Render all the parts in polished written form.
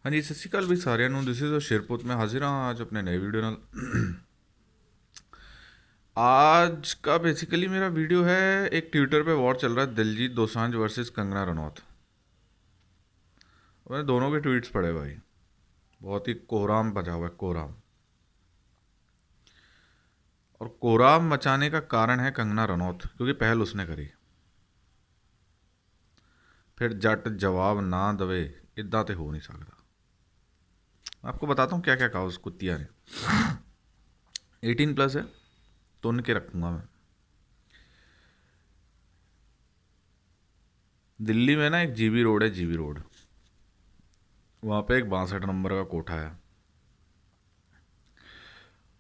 हाँ जी, सत श्री अकाल भी सारिਆਂ ਨੂੰ। दिस इज़ शेरपुत में हाजिर हाँ आज अपने नए वीडियो नाल। आज का बेसिकली मेरा वीडियो है, एक ट्विटर पे वॉर चल रहा है, दिलजीत दोसांझ वर्सेस कंगना रनौत। मैंने दोनों के ट्वीट्स पढ़े भाई, बहुत ही कोहराम बचा हुआ है, कोहराम। और कोहराम मचाने का कारण है कंगना रनौत, क्योंकि पहल उसने करी। फिर जट जवाब ना दवे, इदा तो हो नहीं सकता। आपको बताता हूँ क्या क्या कहा उस कुत्तिया ने। 18+ है, तुन के रखूंगा मैं। दिल्ली में ना एक जीबी रोड है, जीबी रोड। वहाँ पे एक 62 नंबर का कोठा है।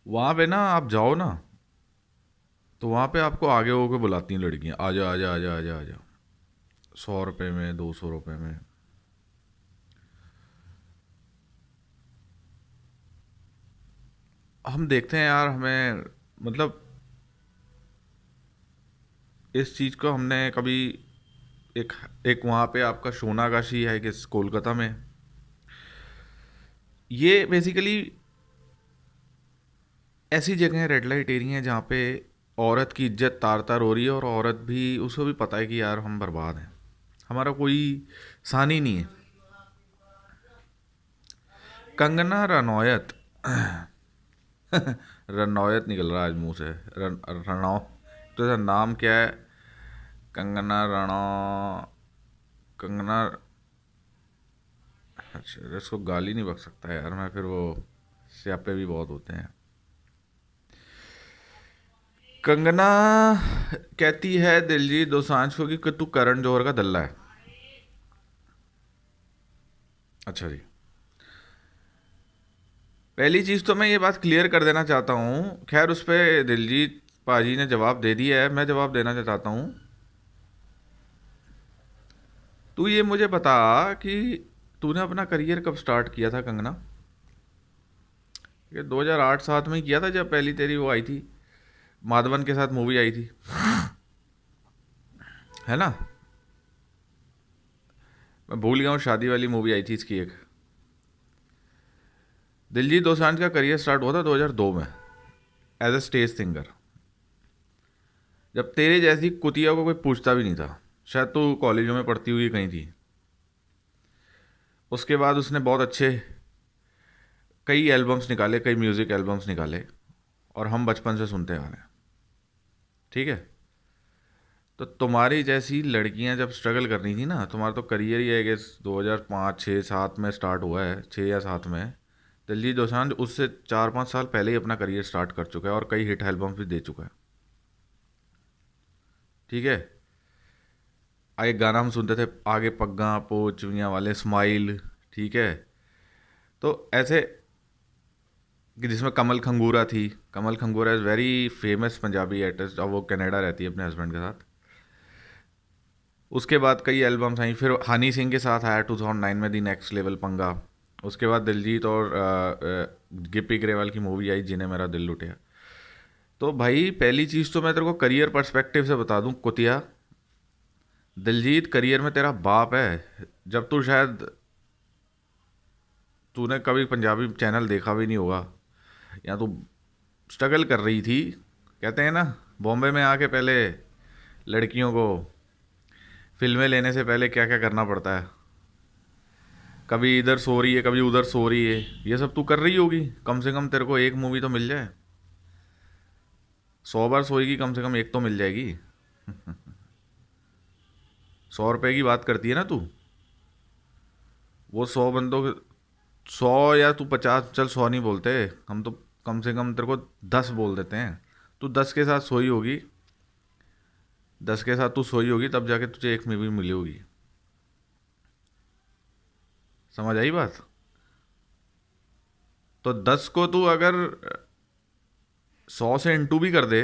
वहाँ पे ना आप जाओ ना, तो वहाँ पे आपको आगे होके बुलाती हैं लड़कियाँ, आजा आजा आजा आजा आजा। 100 रुपये में, 200 रुपये में। हम देखते हैं यार, हमें मतलब इस चीज़ को हमने कभी एक एक वहाँ पे आपका सोनागाशी है कि कोलकाता में, ये बेसिकली ऐसी जगह है, रेड लाइट एरिया है, जहाँ पे औरत की इज्जत तार तार हो रही है, और औरत भी, उसको भी पता है कि यार हम बर्बाद हैं, हमारा कोई सानी नहीं है। कंगना रनौत रनौत निकल रहा है आज मुंह से। रणौ तो इसका नाम क्या है? कंगना रणौ, कंगना। अच्छा, इसको गाली नहीं बक सकता यार मैं, फिर वो स्यापे भी बहुत होते हैं। कंगना कहती है दिलजीत दोसांझ को कि तू करण जौहर का दल्ला है। अच्छा जी, पहली चीज़ तो मैं ये बात क्लियर कर देना चाहता हूँ, खैर उस पर दिलजीत पाजी ने जवाब दे दिया है, मैं जवाब देना चाहता हूँ। तू ये मुझे बता कि तूने अपना करियर कब स्टार्ट किया था कंगना? ये 2008-7 में ही किया था, जब पहली तेरी वो आई थी, माधवन के साथ मूवी आई थी, है ना? मैं भूल गया हूँ, शादी वाली मूवी आई थी इसकी एक। दिलजीत दोसांझ का करियर स्टार्ट हुआ था 2002 में, एज ए स्टेज सिंगर, जब तेरे जैसी कुतिया को कोई पूछता भी नहीं था। शायद तू कॉलेजों में पढ़ती हुई कहीं थी। उसके बाद उसने बहुत अच्छे कई एल्बम्स निकाले, कई म्यूज़िक एल्बम्स निकाले, और हम बचपन से सुनते आ रहे हैं। ठीक है, तो तुम्हारी जैसी लड़कियां जब स्ट्रगल कर रही थी ना, तुम्हारा तो करियर ही है कि 2005 6 7 में स्टार्ट हुआ है, 6 या 7 में। दिलजीत दोसांझ उससे 4-5 साल पहले ही अपना करियर स्टार्ट कर चुका है, और कई हिट एल्बम्स भी दे चुका है। ठीक है, एक गाना हम सुनते थे, आगे पग्गा पोचवियाँ वाले स्माइल। ठीक है, तो ऐसे कि जिसमें कमल खंगूरा थी। Kamal Khangura is very famous Punjabi artist, और वो कनाडा रहती है अपने हस्बैंड के साथ। उसके बाद कई एल्बम्स आई, फिर हनी सिंह के साथ आया 2009 में, दी नेक्स्ट लेवल पंगा। उसके बाद दिलजीत और गिप्पी ग्रेवाल की मूवी आई, जिन्हें मेरा दिल लुटिया। तो भाई पहली चीज़ तो मैं तेरे को करियर पर्सपेक्टिव से बता दूं कुतिया, दिलजीत करियर में तेरा बाप है। जब तू शायद, तूने कभी पंजाबी चैनल देखा भी नहीं होगा, या तू स्ट्रगल कर रही थी। कहते हैं ना, बॉम्बे में आके पहले लड़कियों को फिल्में लेने से पहले क्या क्या करना पड़ता है, कभी इधर सो रही है, कभी उधर सो रही है, ये सब तू कर रही होगी। कम से कम तेरे को एक मूवी तो मिल जाए। 100 बार सोएगी, कम से कम एक तो मिल जाएगी। 100 रुपए की बात करती है ना तू, वो 100 बंदों के, 100 या तू 50, चल 100 नहीं बोलते हम तो, कम से कम तेरे को 10 बोल देते हैं। तू 10 के साथ सोई होगी, 10 के साथ तू सोई होगी, तब जाके तुझे एक मूवी मिली होगी। समझ आई बात? तो 10 को तू अगर 100 से इंटू भी कर दे,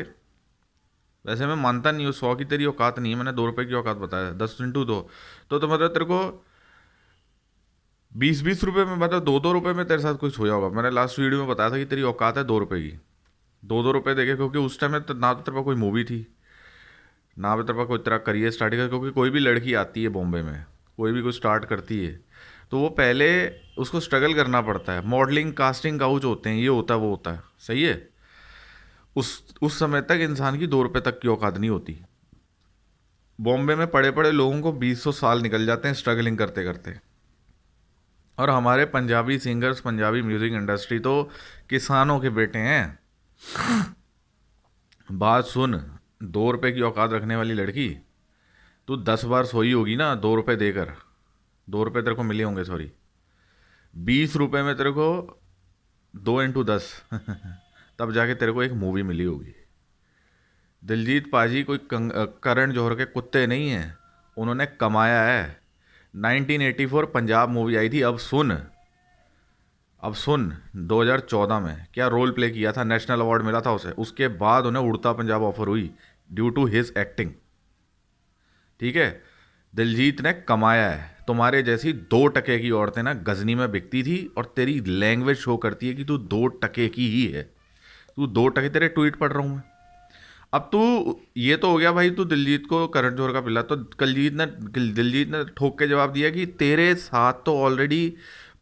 वैसे मैं मानता नहीं हूँ 100 की तेरी औकात नहीं है, मैंने 2 रुपए की औकात बताया, 10 इंटू 2, तो मतलब तेरे को 20-20 रुपए में, मतलब 2-2 रुपए में तेरे साथ कुछ होया होगा। मैंने लास्ट वीडियो में बताया था कि तेरी औकात है 2 रुपए की। 2-2 रुपए देखे, क्योंकि उस टाइम में तो ना तो तेरे पास कोई मूवी थी, ना भी तेरे पास कोई तेरा करियर स्टार्ट किया, क्योंकि कोई भी लड़की आती है बॉम्बे में, कोई भी कुछ स्टार्ट करती है, तो वो पहले उसको स्ट्रगल करना पड़ता है, मॉडलिंग कास्टिंग काउच होते हैं, ये होता है वो होता है, सही है। उस समय तक इंसान की 2 रुपए तक की औकात नहीं होती। बॉम्बे में पड़े पड़े लोगों को 20 साल निकल जाते हैं स्ट्रगलिंग करते करते। और हमारे Punjabi singers, Punjabi music industry तो किसानों के बेटे हैं। बात सुन, 2 रुपए की औकात रखने वाली लड़की, तू 10 बार सोई होगी ना 2 रुपए देकर, 2 रुपए तेरे को मिले होंगे, सॉरी, 20 रुपए में तेरे को 2 × 10 तब जाके तेरे को एक मूवी मिली होगी। दिलजीत पाजी कोई करण जौहर के कुत्ते नहीं हैं, उन्होंने कमाया है। 1984 पंजाब मूवी आई थी, अब सुन 2014 में क्या रोल प्ले किया था, नेशनल अवार्ड मिला था उसे, उसके बाद उन्हें उड़ता पंजाब ऑफर हुई ड्यू टू हिज एक्टिंग। ठीक है, दिलजीत ने कमाया है। तुम्हारे जैसी 2 टके की औरतें ना गजनी में बिकती थी, और तेरी लैंग्वेज शो करती है कि तू 2 टके की ही है। तू 2 टके, तेरे ट्वीट पढ़ रहा हूँ मैं। अब तू, ये तो हो गया भाई, तू दिलजीत को करण जौहर का पिल्ला, तो दिलजीत ने ठोक के जवाब दिया कि तेरे साथ तो ऑलरेडी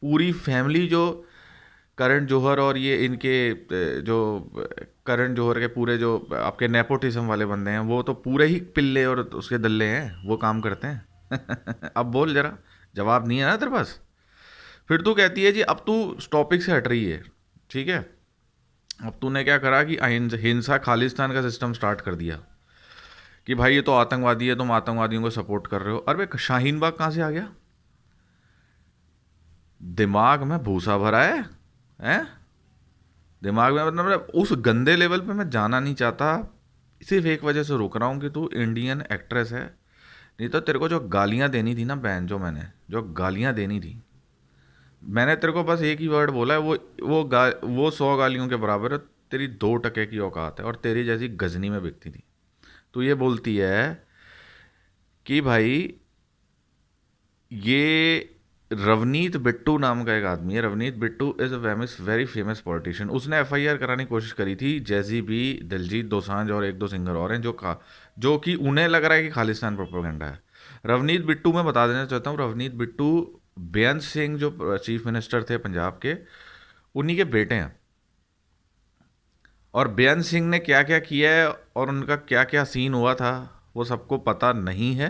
पूरी फैमिली, जो करण जौहर और ये इनके जो करण जौहर के पूरे जो आपके नेपोटिज्म वाले बंदे हैं, वो तो पूरे ही पिल्ले और उसके दल्ले हैं, वो काम करते हैं। अब बोल जरा, जवाब नहीं है ना तेरे पास। फिर तू कहती है जी, अब तू टॉपिक से हट रही है, ठीक है। अब तूने क्या करा कि हिंसा खालिस्तान का सिस्टम स्टार्ट कर दिया कि भाई ये तो आतंकवादी है, तुम आतंकवादियों को सपोर्ट कर रहे हो। अरे शाहीन बाग कहाँ से आ गया? दिमाग में भूसा भरा है, हैं? दिमाग में, मतलब उस गंदे लेवल पे मैं जाना नहीं चाहता। सिर्फ एक वजह से रोक रहा हूँ कि तू इंडियन एक्ट्रेस है, नहीं तो तेरे को जो गालियाँ देनी थी ना बहन, जो गालियाँ देनी थी, मैंने तेरे को बस एक ही वर्ड बोला है, वो 100 गालियों के बराबर है। तेरी 2 टके की औकात है, और तेरी जैसी गजनी में बिकती थी। तू ये बोलती है कि भाई ये रवनीत बिट्टू नाम का एक आदमी है, Ravneet Bittu is a very famous politician. उसने एफआईआर कराने की कोशिश करी थी जैजी बी, दिलजीत दोसांझ और 1-2 सिंगर और हैं जो कि उन्हें लग रहा है कि खालिस्तान प्रोपेगेंडा है। रवनीत बिट्टू, मैं बता देना चाहता हूँ, रवनीत बिट्टू बेअंत सिंह जो चीफ मिनिस्टर थे पंजाब के, उन्हीं के बेटे हैं। और बेअंत सिंह ने क्या क्या किया है और उनका क्या क्या सीन हुआ था, वो सबको पता नहीं है।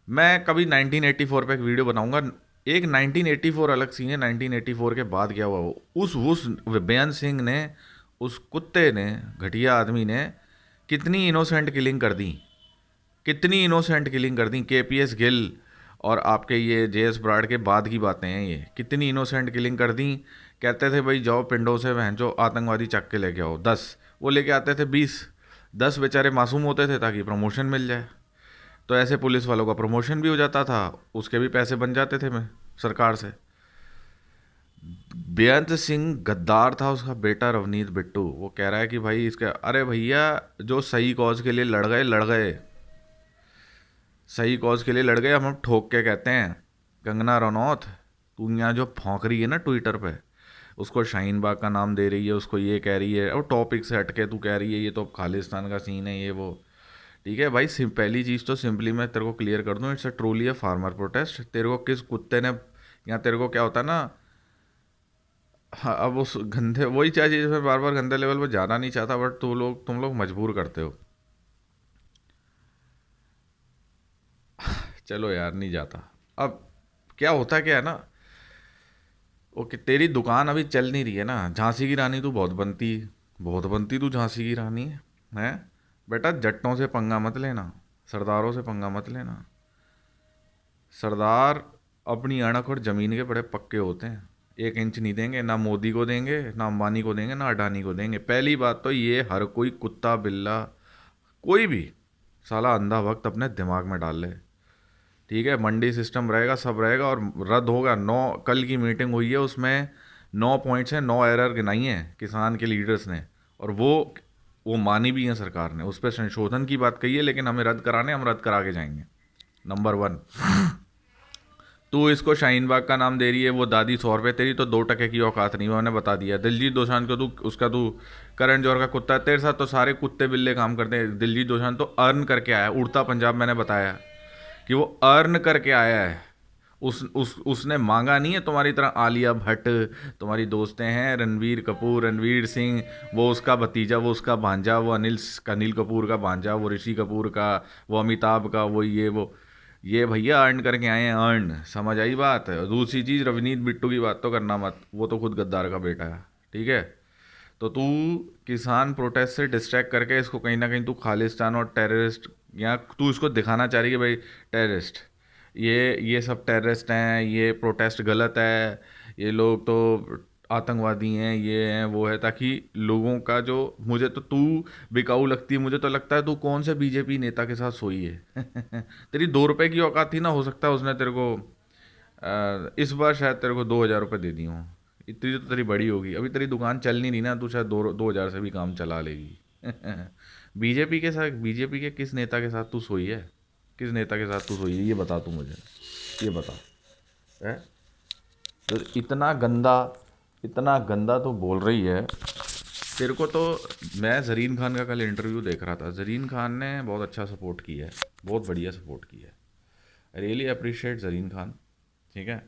मैं कभी 1984 पे एक वीडियो बनाऊंगा। एक 1984 अलग सीन है, 1984 के बाद क्या हुआ, उस बेअंत सिंह ने, उस कुत्ते ने, घटिया आदमी ने कितनी इनोसेंट किलिंग कर दी, कितनी इनोसेंट किलिंग कर दी। केपीएस गिल और आपके ये जेएस ब्राड के बाद की बातें हैं ये, कितनी इनोसेंट किलिंग कर दी। कहते थे भाई जाओ पिंडों से जो आतंकवादी चक के लेके आओ 10, वो लेके आते थे 20, 10 बेचारे मासूम होते थे ताकि प्रमोशन मिल जाए। तो ऐसे पुलिस वालों का प्रमोशन भी हो जाता था, उसके भी पैसे बन जाते थे मैं सरकार से। बेअंत सिंह गद्दार था, उसका बेटा रवनीत बिट्टू, वो कह रहा है कि भाई इसका, अरे भैया जो सही कॉज के लिए लड़ गए, सही कॉज के लिए लड़ गए। हम ठोक के कहते हैं, कंगना रनौत तू यहाँ जो भौंक रही है ना ट्विटर पे, उसको शाहीन बाग का नाम दे रही है, उसको ये कह रही है, और टॉपिक से हटके तू कह रही है ये तो खालिस्तान का सीन है, ये वो। ठीक है भाई, पहली चीज़ तो सिंपली मैं तेरे को क्लियर कर दूं, it's a truly a farmer protest. तेरे को किस कुत्ते ने, या तेरे को क्या होता है ना, हाँ, अब उस गंदे, वही क्या चीज़ मैं बार बार गंदे लेवल पर जाना नहीं चाहता, बट तुम लोग मजबूर करते हो। चलो यार, नहीं जाता। अब क्या होता क्या है ना, ओके, तेरी दुकान अभी चल नहीं रही है ना, झांसी की रानी तू बहुत बनती तू झांसी की रानी है। बेटा जट्टों से पंगा मत लेना, सरदारों से पंगा मत लेना। सरदार अपनी अणक और ज़मीन के बड़े पक्के होते हैं, 1 इंच नहीं देंगे, ना मोदी को देंगे, ना अंबानी को देंगे, ना अडानी को देंगे। पहली बात तो ये, हर कोई कुत्ता बिल्ला कोई भी साला अंधा वक्त अपने दिमाग में डाल ले। ठीक है, मंडी सिस्टम रहेगा, सब रहेगा, और रद्द होगा। 9 कल की मीटिंग हुई है, उसमें 9 पॉइंट्स हैं, 9 एरर गिनाई हैं किसान के लीडर्स ने, और वो मानी भी हैं सरकार ने, उस पर संशोधन की बात कही है, लेकिन हमें रद्द कराने, हम रद्द करा के जाएंगे। नंबर 1, तू इसको शाहीन बाग का नाम दे रही है, वो दादी 100 रुपये, तेरी तो 2 टके की औकात नहीं, मैंने बता दिया। दिलजीत दोसांझ को तू करण जौहर का कुत्ता है, तेरे साथ तो सारे कुत्ते बिल्ले काम करते हैं। दिलजीत दोसांझ तो अर्न करके आया, उड़ता पंजाब मैंने बताया कि वो अर्न करके आया है, उसने मांगा नहीं है तुम्हारी तरह आलिया भट्ट, तुम्हारी दोस्तें हैं रणवीर कपूर, रणवीर सिंह, वो उसका भतीजा, वो उसका भांजा, वो अनिल कपूर का भांजा, वो ऋषि कपूर का, वो अमिताभ का, वो ये भैया अर्न करके आए हैं, अर्न, समझ आई बात है। दूसरी चीज़, रवनीत बिट्टू की बात तो करना मत, वो तो खुद गद्दार का बेटा है, ठीक है। तो तू किसान प्रोटेस्ट से डिस्ट्रैक्ट करके इसको कहीं ना कहीं तू खालिस्तान और टेररिस्ट, या तू इसको दिखाना चाह रही है भाई टेररिस्ट, ये सब टेररिस्ट हैं, ये प्रोटेस्ट गलत है, ये लोग तो आतंकवादी हैं, ये हैं वो है, ताकि लोगों का जो, मुझे तो तू बिकाऊ लगती है, मुझे तो लगता है तू कौन से बीजेपी नेता के साथ सोई है। तेरी 2 रुपए की औकात थी ना, हो सकता है उसने तेरे को इस बार शायद तेरे को 2,000 रुपये दे दी हूँ। इतनी तो तेरी बड़ी होगी, अभी तेरी दुकान चल नहीं रही ना, तू शायद 2,000 से भी काम चला लेगी। बीजेपी के साथ, बीजेपी के किस नेता के साथ तू सोई है, किस नेता के साथ तू सोई है, ये बता तू मुझे, ये बता है। तो इतना गंदा तो बोल रही है तेरे को तो। मैं ज़रीन खान का कल इंटरव्यू देख रहा था, ज़रीन खान ने बहुत अच्छा सपोर्ट किया है, बहुत बढ़िया सपोर्ट किया है, रियली अप्रिशिएट ज़रीन खान, ठीक है।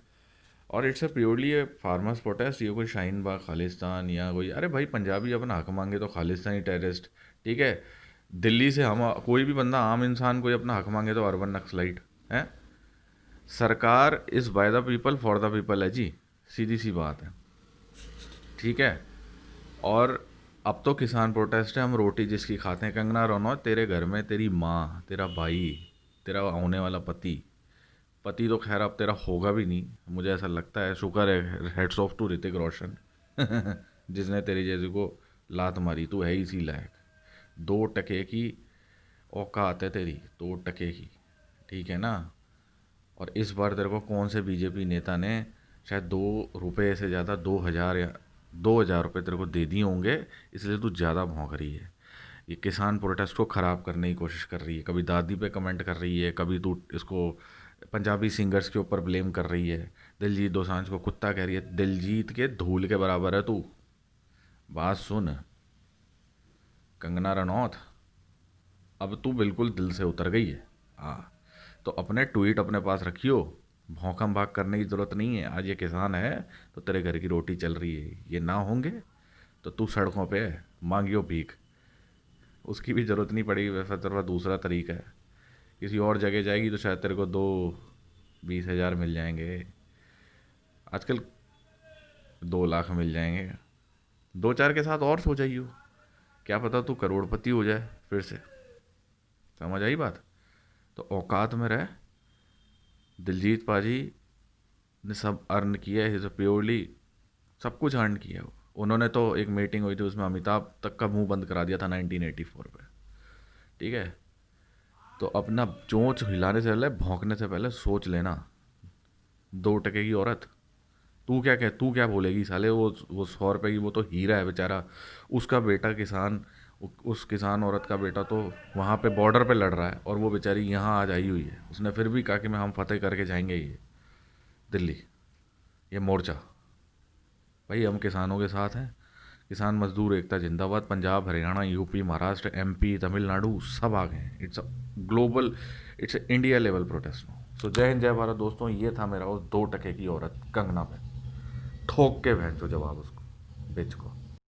और it's a purely A farmers protest, ये कोई शाहीन बाग खालिस्तान या कोई, अरे भाई पंजाबी अपना हक मांगे तो खालिस्तानी टेररिस्ट, ठीक है। दिल्ली से हम कोई भी बंदा, आम इंसान कोई अपना हक मांगे तो अर्बन नक्सलाइट है। सरकार is by the people for the people है जी, सीधी सी बात है, ठीक है। और अब तो किसान प्रोटेस्ट है, हम रोटी जिसकी खाते हैं। कंगना रनौत, तेरे घर में तेरी माँ, तेरा भाई, तेरा होने वाला पति, पति तो खैर अब तेरा होगा भी नहीं, मुझे ऐसा लगता है, शुक्र है, heads of to Hrithik Roshan जिसने तेरी जैसी को लात मारी, तू है इसी लायक। 2 टके की औकात है तेरी, 2 टके की, ठीक है ना। और इस बार तेरे को कौन से बीजेपी नेता ने शायद 2 रुपये से ज़्यादा, 2,000 या 2,000 रुपये तेरे को दे दिए होंगे, इसलिए तू ज़्यादा भौंक रही है। ये किसान प्रोटेस्ट को ख़राब करने की कोशिश कर रही है, कभी दादी पे कमेंट कर रही है, कभी तू इसको पंजाबी सिंगर्स के ऊपर ब्लेम कर रही है, दिलजीत दोसांझ को कुत्ता कह रही है। दिलजीत के धूल के बराबर है तू। बात सुन कंगना रनौत, अब तू बिल्कुल दिल से उतर गई है, हाँ। तो अपने ट्वीट अपने पास रखियो, भौंकम भाग करने की ज़रूरत नहीं है। आज ये किसान है तो तेरे घर की रोटी चल रही है, ये ना होंगे तो तू सड़कों पे है, मांगियो भीख, उसकी भी ज़रूरत नहीं पड़ेगी। वैसा तेरा दूसरा तरीका है, किसी और जगह जाएगी तो शायद तेरे को 20,000 मिल जाएंगे, आजकल 2 लाख मिल जाएंगे। 2 4 के साथ और सो जाइयो, क्या पता तू करोड़पति हो जाए फिर से, समझ आई बात। तो औकात में रह। दिलजीत पाजी ने सब अर्न किया है, प्योरली सब कुछ अर्न किया है। उन्होंने तो, एक मीटिंग हुई थी उसमें अमिताभ तक का मुंह बंद करा दिया था 1984 पे, ठीक है। तो अपना चोंच हिलाने से पहले, भौंकने से पहले सोच लेना। 2 टके की औरत, तू क्या बोलेगी साले, वो 100 रुपये की, वो तो हीरा है बेचारा, उसका बेटा किसान, उस किसान औरत का बेटा तो वहाँ पे बॉर्डर पे लड़ रहा है, और वो बेचारी यहाँ आज आई हुई है। उसने फिर भी कहा कि हम फतेह करके जाएंगे ये दिल्ली, ये मोर्चा। भाई हम किसानों के साथ हैं, किसान मजदूर एकता जिंदाबाद। पंजाब, हरियाणा, यूपी, महाराष्ट्र, एमपी, तमिलनाडु सब आ गए हैं। It's a global, it's India level protest. So जय हिंद, जय भारत दोस्तों। ये था मेरा उस 2 टके की औरत कंगना पे, ठोक के भैंस जो जवाब उसको, बिच को।